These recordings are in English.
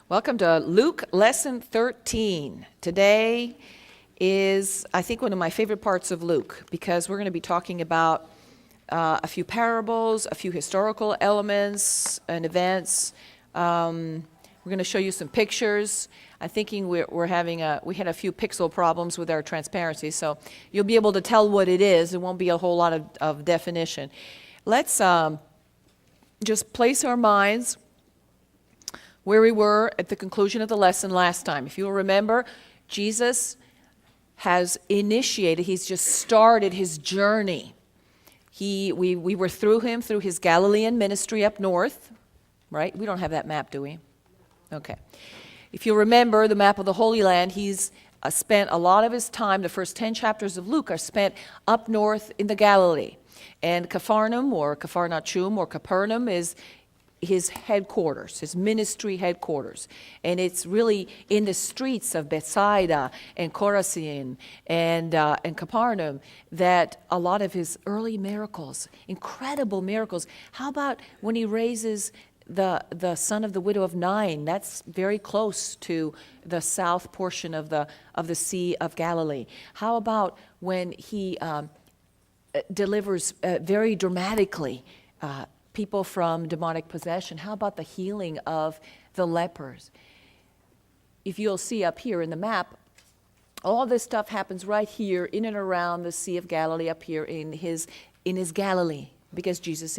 Welcome to Luke Lesson 13. Today is, I think, one of my favorite parts of Luke, because we're going to be talking about a few parables, a few historical elements and events. We're going to show you some pictures. I'm thinking we had a few pixel problems with our transparency, so you'll be able to tell what it is. There won't be a whole lot of definition. Let's just place our minds where we were at the conclusion of the lesson last time. If you'll remember, Jesus has initiated, he's just started his journey. We were through his Galilean ministry up north, right? We don't have that map, do we? Okay. If you remember the map of the Holy Land, he's spent a lot of his time, the first 10 chapters of Luke are spent up north in the Galilee. And Capharnaum or Capharnaum or Capernaum is his headquarters, his ministry headquarters. And it's really in the streets of Bethsaida and Chorazin and Capernaum that a lot of his early miracles, incredible miracles. How about when he raises the son of the widow of Nain? That's very close to the south portion of the Sea of Galilee. How about when he delivers very dramatically people from demonic possession? How about the healing of the lepers? If you'll see up here in the map, all this stuff happens right here in and around the Sea of Galilee, up here in his Galilee, because Jesus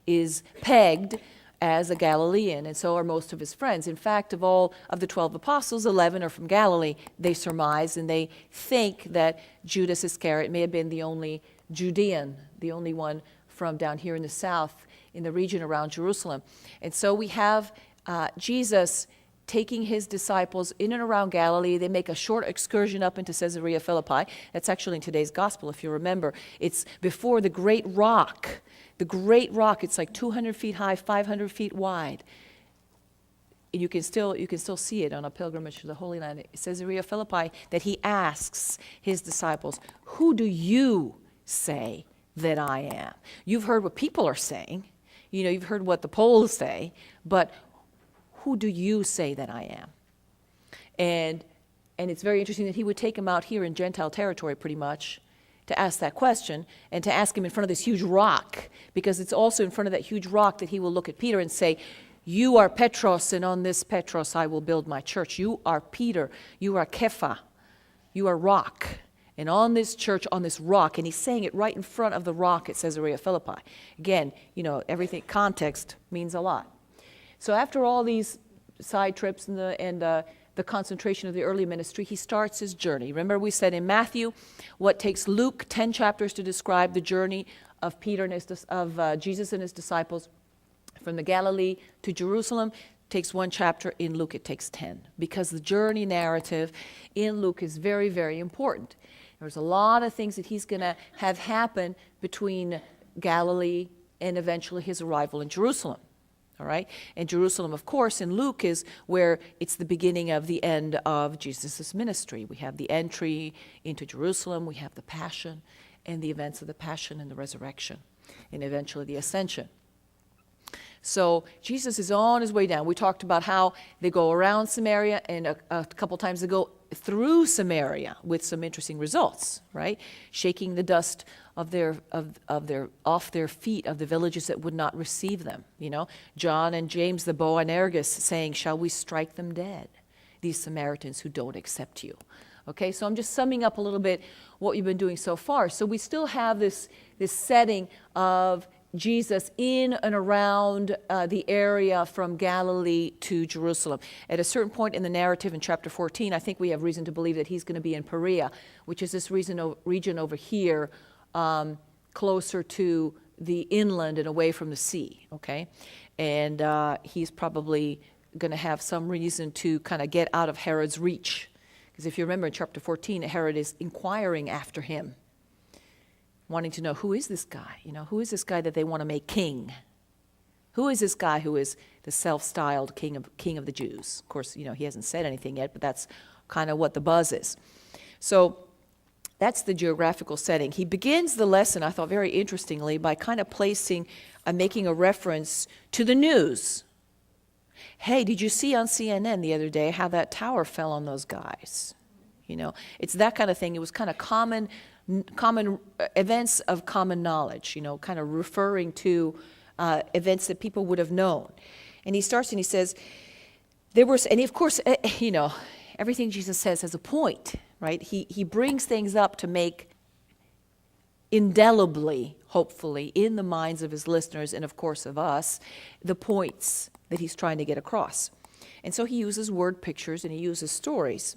is pegged as a Galilean, and so are most of his friends. In fact, of all of the 12 apostles, 11 are from Galilee, they surmise, and they think that Judas Iscariot may have been the only Judean, the only one from down here in the south, in the region around Jerusalem. And so we have Jesus taking his disciples in and around Galilee. They make a short excursion up into Caesarea Philippi. That's actually in today's gospel, if you remember. It's before the great rock. The great rock, it's like 200 feet high, 500 feet wide. You can still see it on a pilgrimage to the Holy Land. Caesarea Philippi, that he asks his disciples, "Who do you say that I am?" You've heard what people are saying. You've heard what the polls say, but who do you say that I am? And it's very interesting that he would take him out here in Gentile territory pretty much to ask that question, and to ask him in front of this huge rock, because it's also in front of that huge rock that he will look at Peter and say, "You are Petros, and on this Petros I will build my church. You are Peter, you are Kepha, you are rock. And on this church, on this rock," and he's saying it right in front of the rock at Caesarea Philippi. Again, everything, context means a lot. So after all these side trips and the concentration of the early ministry, he starts his journey. Remember, we said in Matthew, what takes Luke 10 chapters to describe the journey of Jesus and his disciples from the Galilee to Jerusalem takes one chapter. In Luke, it takes 10, because the journey narrative in Luke is very, very important. There's a lot of things that he's going to have happen between Galilee and eventually his arrival in Jerusalem. All right? And Jerusalem, of course, in Luke is where it's the beginning of the end of Jesus' ministry. We have the entry into Jerusalem, we have the Passion, and the events of the Passion and the resurrection, and eventually the Ascension. So Jesus is on his way down. We talked about how they go around Samaria, and a couple times they go through Samaria with some interesting results, right? Shaking the dust off their feet of the villages that would not receive them. John and James the Boanerges saying, "Shall we strike them dead, these Samaritans who don't accept you?" Okay, so I'm just summing up a little bit what we've been doing so far. So we still have this setting of Jesus in and around the area from Galilee to Jerusalem. At a certain point in the narrative in chapter 14, I think we have reason to believe that he's going to be in Perea, which is this region over here, closer to the inland and away from the sea, okay? And he's probably going to have some reason to kind of get out of Herod's reach. Because if you remember in chapter 14, Herod is inquiring after him, wanting to know, who is this guy? Who is this guy that they want to make king? Who is this guy who is the self-styled king of the Jews? Of course, he hasn't said anything yet, but that's kind of what the buzz is. So That's the geographical setting. He begins the lesson, I thought very interestingly, by kind of making a reference to the news. Hey, did you see on CNN the other day how that tower fell on those guys? You know, it's that kind of thing. It was kind of common events of common knowledge, you know, kind of referring to events that people would have known. And he starts and he says, and of course, you know, everything Jesus says has a point, right? He brings things up to make indelibly, hopefully, in the minds of his listeners and of course of us, the points that he's trying to get across. And so he uses word pictures and he uses stories.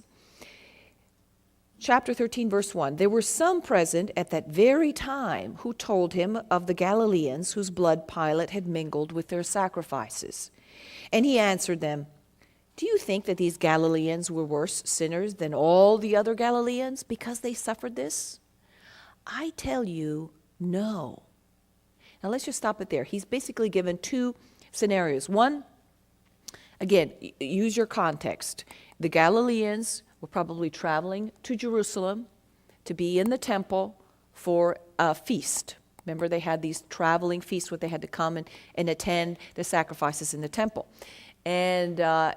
Chapter 13, verse 1, there were some present at that very time who told him of the Galileans whose blood Pilate had mingled with their sacrifices. And he answered them, do you think that these Galileans were worse sinners than all the other Galileans because they suffered this? I tell you, no. Now let's just stop it there. He's basically given two scenarios. One, again, use your context. The Galileans were probably traveling to Jerusalem to be in the temple for a feast. Remember, they had these traveling feasts where they had to come and attend the sacrifices in the temple. And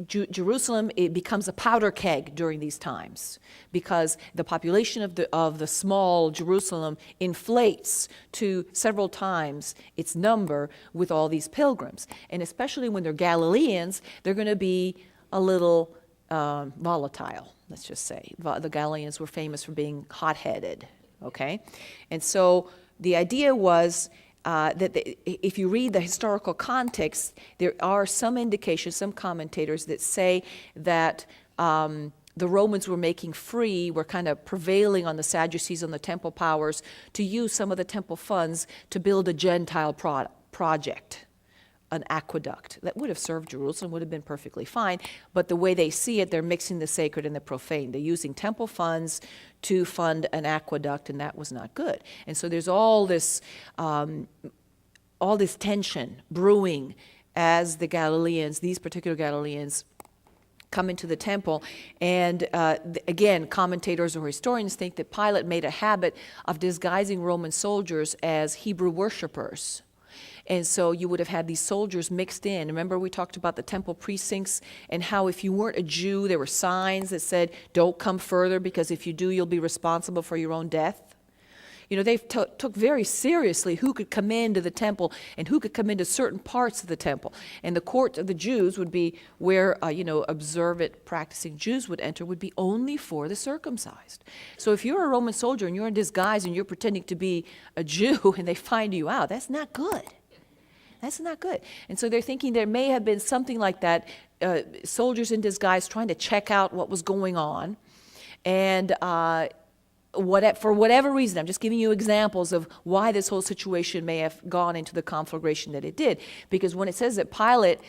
Jerusalem, it becomes a powder keg during these times because the population of the small Jerusalem inflates to several times its number with all these pilgrims. And especially when they're Galileans, they're going to be a little volatile, let's just say. The Galileans were famous for being hot-headed, okay? And so the idea was if you read the historical context, there are some indications, some commentators that say that the Romans were kind of prevailing on the Sadducees, on the temple powers, to use some of the temple funds to build a Gentile project, an aqueduct. That would have served Jerusalem, would have been perfectly fine, but the way they see it, they're mixing the sacred and the profane. They're using temple funds to fund an aqueduct, and that was not good. And so there's all this tension brewing as the Galileans, these particular Galileans, come into the temple. And again, commentators or historians think that Pilate made a habit of disguising Roman soldiers as Hebrew worshipers. And so you would have had these soldiers mixed in. Remember we talked about the temple precincts and how if you weren't a Jew, there were signs that said, don't come further because if you do, you'll be responsible for your own death. You know, they took very seriously who could come into the temple and who could come into certain parts of the temple. And the court of the Jews would be where, observant, practicing Jews would enter, would be only for the circumcised. So if you're a Roman soldier and you're in disguise and you're pretending to be a Jew and they find you out, that's not good. That's not good. And so they're thinking there may have been something like that, soldiers in disguise trying to check out what was going on. And for whatever reason, I'm just giving you examples of why this whole situation may have gone into the conflagration that it did. Because when it says that Pilate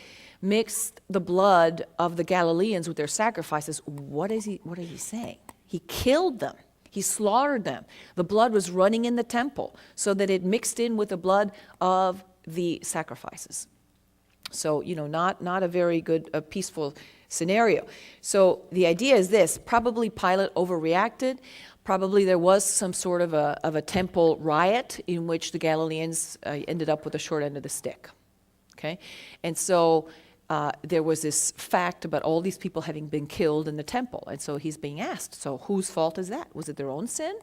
mixed the blood of the Galileans with their sacrifices, what is he saying? He killed them. He slaughtered them. The blood was running in the temple so that it mixed in with the blood of the sacrifices. So, not a very good, peaceful scenario. So the idea is this: probably Pilate overreacted. Probably there was some sort of a temple riot in which the Galileans ended up with the short end of the stick. Okay, and so there was this fact about all these people having been killed in the temple, and so he's being asked, so whose fault is that? Was it their own sin?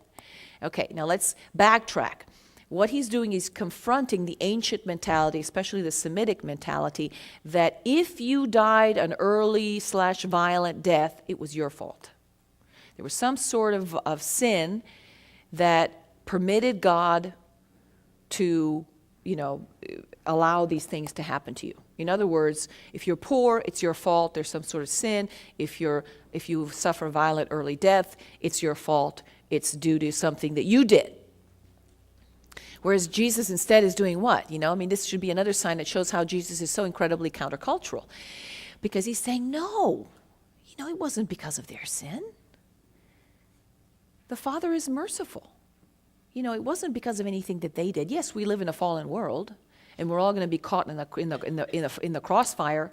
Okay, now let's backtrack. What he's doing is confronting the ancient mentality, especially the Semitic mentality, that if you died an early/violent death, it was your fault. There was some sort of sin that permitted God to, allow these things to happen to you. In other words, if you're poor, it's your fault. There's some sort of sin. If you suffer violent early death, it's your fault. It's due to something that you did. Whereas Jesus instead is doing what? This should be another sign that shows how Jesus is so incredibly countercultural. Because he's saying, no, it wasn't because of their sin. The Father is merciful. It wasn't because of anything that they did. Yes, we live in a fallen world, and we're all going to be caught in the crossfire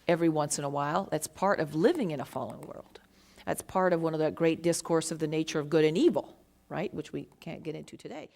every once in a while. That's part of living in a fallen world. That's part of one of the great discourse of the nature of good and evil, right? Which we can't get into today.